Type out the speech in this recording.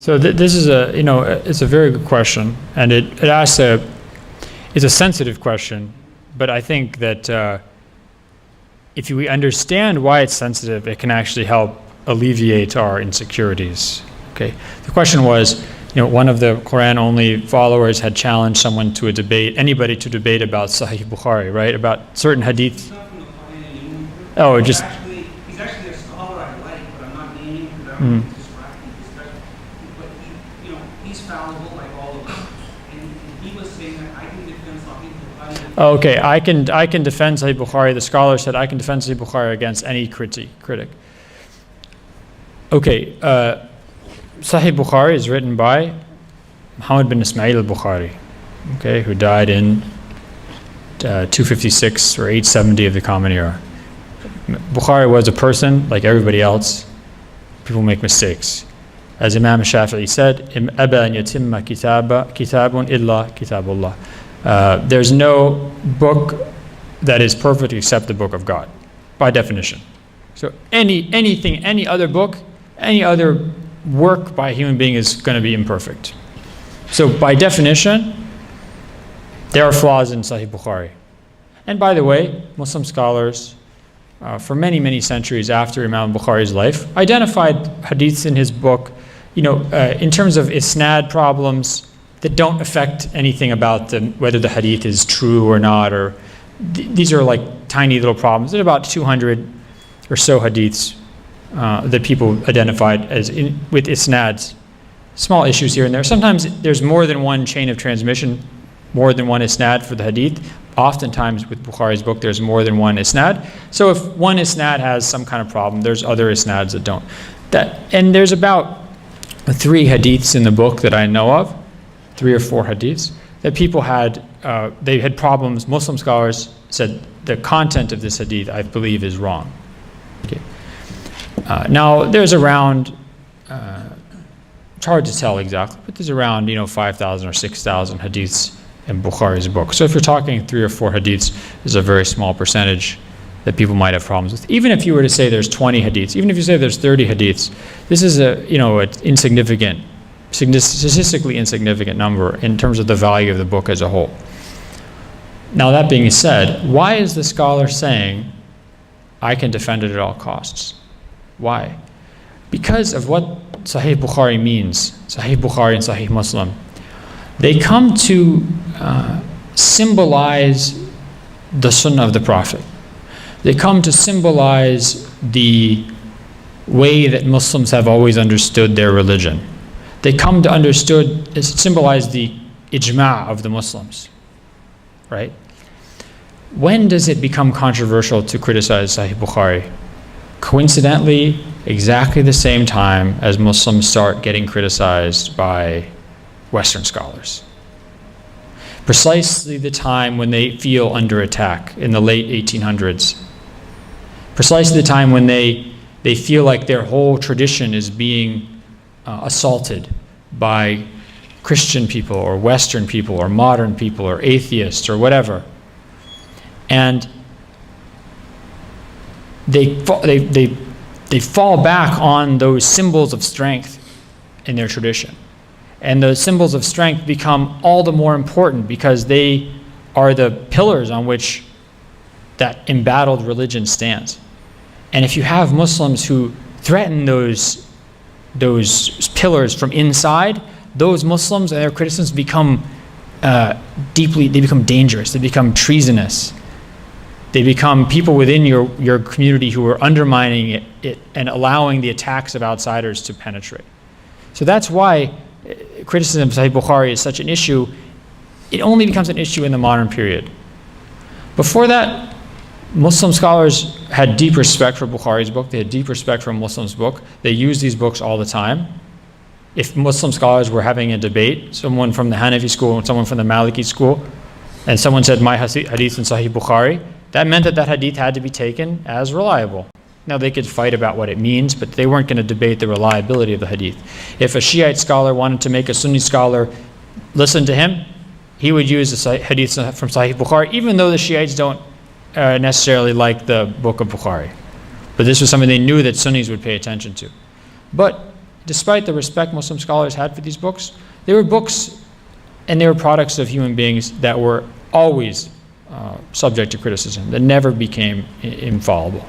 So this is it's a very good question, and it's a sensitive question, but I think that if we understand why it's sensitive, it can actually help alleviate our insecurities. Okay. The question was, one of the Quran-only followers had challenged someone to anybody to debate about Sahih Bukhari, right? About certain hadith. He's not from the Quran anymore. Oh, He's actually a scholar I like, but I'm not naming him because I don't think he's distracting. But he's fallible like all of us. And he was saying that I can defend Sahih Bukhari. Okay, I can defend Sahih Bukhari. The scholar said I can defend Sahih Bukhari against any critic. Okay, Sahih Bukhari is written by Muhammad bin Ismail al-Bukhari, okay, who died in 256 or 870 of the Common Era. Bukhari was a person like everybody else. People make mistakes. As Imam Shafi'i said, أَبَا أَنْ يَتِمَّ كِتَابٌ إِلَّا كِتَابُ اللَّهِ. There's no book that is perfect except the book of God, by definition. So anything, any other book, any other work by a human being is going to be imperfect. So by definition, there are flaws in Sahih Bukhari. And by the way, Muslim scholars, for many, many centuries after Imam Bukhari's life, identified hadiths in his book, in terms of isnad problems that don't affect anything about whether the hadith is true or not, or these are like tiny little problems. There are about 200 or so hadiths that people identified as with isnads, small issues here and there. Sometimes there's more than one chain of transmission, more than one isnad for the hadith. Oftentimes with Bukhari's book, there's more than one isnad. So if one isnad has some kind of problem, there's other isnads that don't. And there's about 3 hadiths in the book that I know of, 3 or 4 hadiths, that people had, they had problems. Muslim scholars said the content of this hadith, I believe, is wrong. Okay. Now, there's around, it's hard to tell exactly, but there's around 5,000 or 6,000 hadiths in Bukhari's book. So if you're talking 3 or 4 hadiths, there's a very small percentage that people might have problems with. Even if you were to say there's 20 hadiths, even if you say there's 30 hadiths, this is an insignificant, statistically insignificant number in terms of the value of the book as a whole. Now that being said, why is the scholar saying, I can defend it at all costs? Why? Because of what Sahih Bukhari means, Sahih Bukhari and Sahih Muslim. They come to symbolize the Sunnah of the Prophet. They come to symbolize the way that Muslims have always understood their religion. They come to symbolize the ijma' of the Muslims, right? When does it become controversial to criticize Sahih Bukhari? Coincidentally, exactly the same time as Muslims start getting criticized by Western scholars. Precisely the time when they feel under attack in the late 1800s. Precisely the time when they feel like their whole tradition is being assaulted by Christian people or Western people or modern people or atheists or whatever. And they fall back on those symbols of strength in their tradition. And the symbols of strength become all the more important because they are the pillars on which that embattled religion stands. And if you have Muslims who threaten those pillars from inside, those Muslims and their criticisms become they become dangerous, they become treasonous. They become people within your community who are undermining it and allowing the attacks of outsiders to penetrate. So that's why criticism of Sahih Bukhari is such an issue. It only becomes an issue in the modern period. Before that, Muslim scholars had deep respect for Bukhari's book. They had deep respect for Muslims' book. They used these books all the time. If Muslim scholars were having a debate, someone from the Hanafi school and someone from the Maliki school, and someone said, my hadith in Sahih Bukhari, that meant that hadith had to be taken as reliable. Now they could fight about what it means, but they weren't going to debate the reliability of the hadith. If a Shiite scholar wanted to make a Sunni scholar listen to him, he would use the hadith from Sahih Bukhari, even though the Shiites don't necessarily like the book of Bukhari. But this was something they knew that Sunnis would pay attention to. But despite the respect Muslim scholars had for these books, they were books and they were products of human beings that were always subject to criticism, that never became infallible.